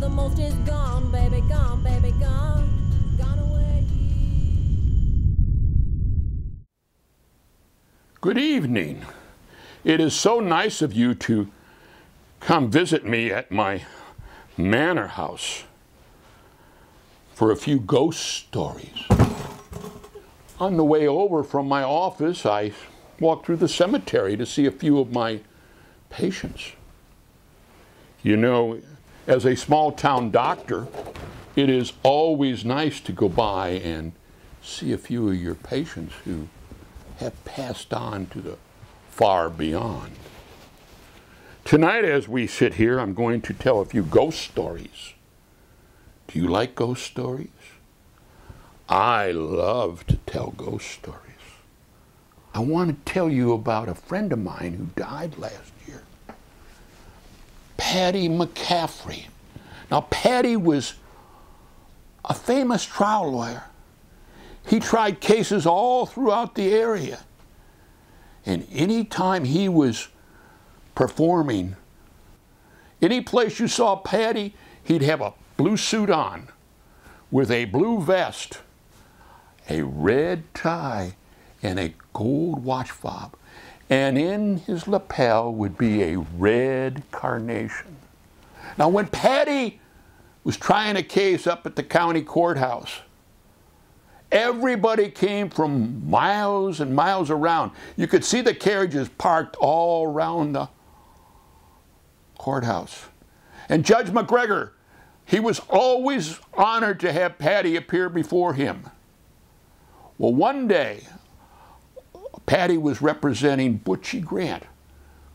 the most is gone, baby, gone, baby, gone, gone away. Good evening. It is so nice of you to come visit me at my manor house for a few ghost stories. On the way over from my office, I walked through the cemetery to see a few of my patients. You know, as a small town doctor, it is always nice to go by and see a few of your patients who have passed on to the far beyond. Tonight, as we sit here, I'm going to tell a few ghost stories. Do you like ghost stories? I love to tell ghost stories. I want to tell you about a friend of mine who died last year. Patty McCaffrey. Now, Patty was a famous trial lawyer. He tried cases all throughout the area. And any time he was performing, any place you saw Patty, he'd have a blue suit on with a blue vest, a red tie, and a gold watch fob. And in his lapel would be a red carnation. Now, when Patty was trying a case up at the county courthouse, everybody came from miles and miles around. You could see the carriages parked all around the courthouse. And Judge McGregor, he was always honored to have Patty appear before him. Well, one day, Patty was representing Butchie Grant,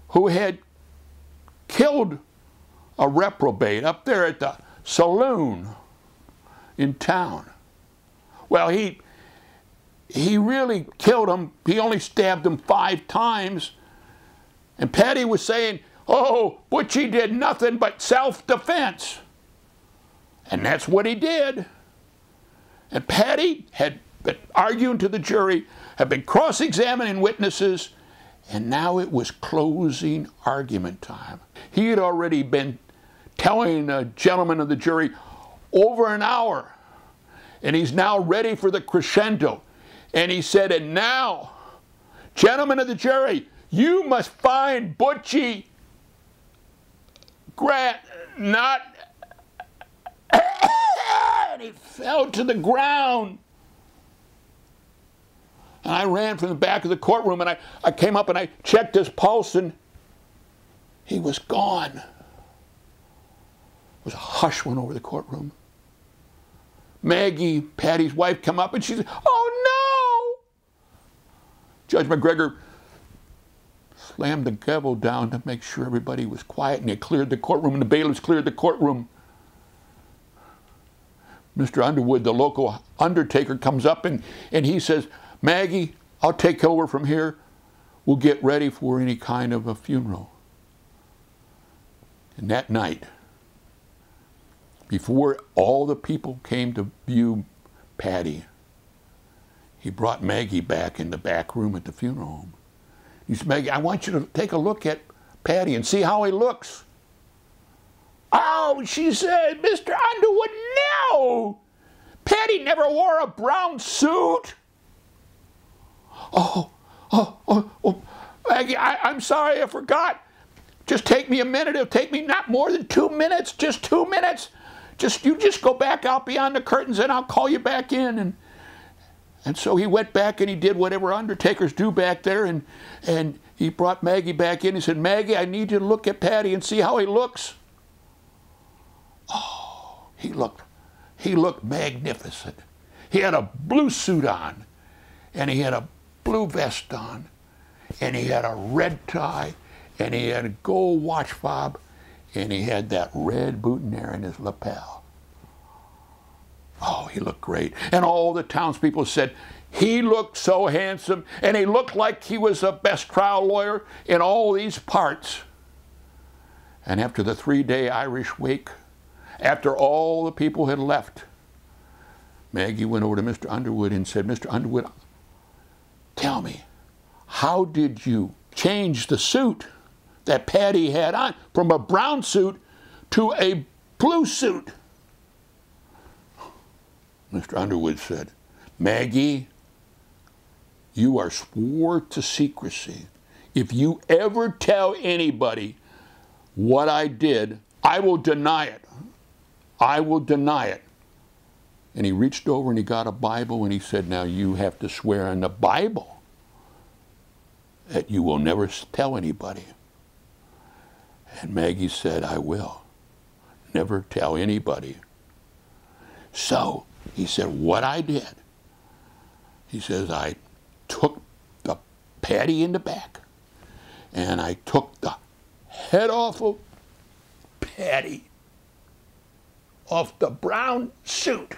who had killed a reprobate up there at the saloon in town. Well, he really killed him. He only stabbed him 5 times. And Patty was saying, oh, Butchie did nothing but self-defense. And that's what he did. And Patty had been arguing to the jury, had been cross-examining witnesses, and now it was closing argument time. He had already been telling the gentleman of the jury over an hour, and he's now ready for the crescendo. And he said, and now, gentlemen of the jury, you must find Butchie Grant not... And he fell to the ground. And I ran from the back of the courtroom, and I came up and I checked his pulse, and he was gone. There was a hush went over the courtroom. Maggie, Patty's wife, come up and she said, oh no! Judge McGregor slammed the gavel down to make sure everybody was quiet, and they cleared the courtroom, and the bailiffs cleared the courtroom. Mr. Underwood, the local undertaker, comes up and he says, Maggie, I'll take over from here. We'll get ready for any kind of a funeral. And that night, before all the people came to view Patty, he brought Maggie back in the back room at the funeral home. He said, Maggie, I want you to take a look at Patty and see how he looks. Oh, she said, Mr. Underwood, no! Patty never wore a brown suit. Oh, Maggie, I'm sorry, I forgot. Just take me a minute. It'll take me not more than 2 minutes, just 2 minutes. You just go back out beyond the curtains and I'll call you back in. And so he went back and he did whatever undertakers do back there, and he brought Maggie back in. He said, Maggie, I need you to look at Patty and see how he looks. Oh, he looked magnificent. He had a blue suit on, and he had a blue vest on, and he had a red tie, and he had a gold watch fob, and he had that red boutonniere in his lapel. Oh, he looked great. And all the townspeople said, he looked so handsome, and he looked like he was the best trial lawyer in all these parts. And after the 3-day Irish wake, after all the people had left, Maggie went over to Mr. Underwood and said, Mr. Underwood, tell me, how did you change the suit that Patty had on from a brown suit to a blue suit. Mr. Underwood said, Maggie, you are swore to secrecy. If you ever tell anybody what I did, I will deny it. I will deny it. And he reached over and he got a Bible and he said, now you have to swear in the Bible that you will never tell anybody. And Maggie said, I will never tell anybody. So he said, what I did, he says, I took the Patty in the back and I took the head off of Patty, off the brown suit,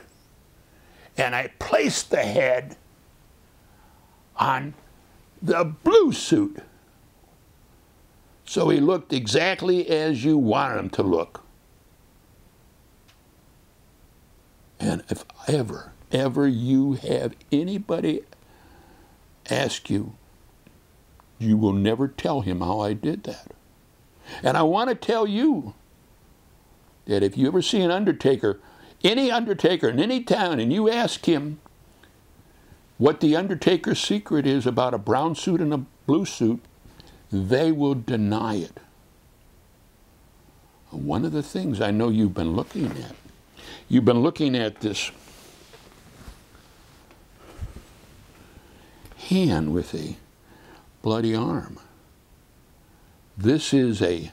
and I placed the head on the blue suit. So he looked exactly as you wanted him to look. And if ever you have anybody ask you, you will never tell him how I did that. And I want to tell you that if you ever see an undertaker, any undertaker in any town, and you ask him what the undertaker's secret is about a brown suit and a blue suit, they will deny it. One of the things I know you've been looking at this hand with a bloody arm. This is a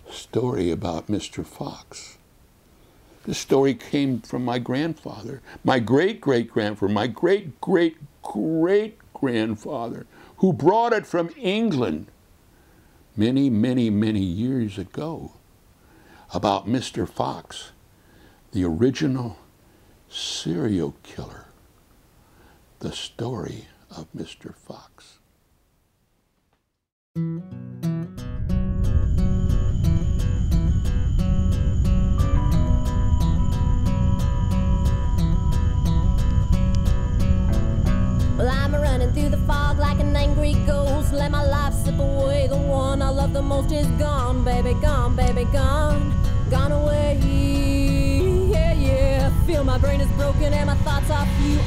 story about Mr. Fox. This story came from my grandfather, my great-great-grandfather, my great-great-great-grandfather, who brought it from England many, many, many years ago, about Mr. Fox, the original serial killer, the story of Mr. Fox. Well, I'm running through the fog like an angry ghost. Let my life slip away. The one I love the most is gone, baby, gone, baby, gone. Gone away. Yeah, yeah. Feel my brain is broken and my thoughts are few.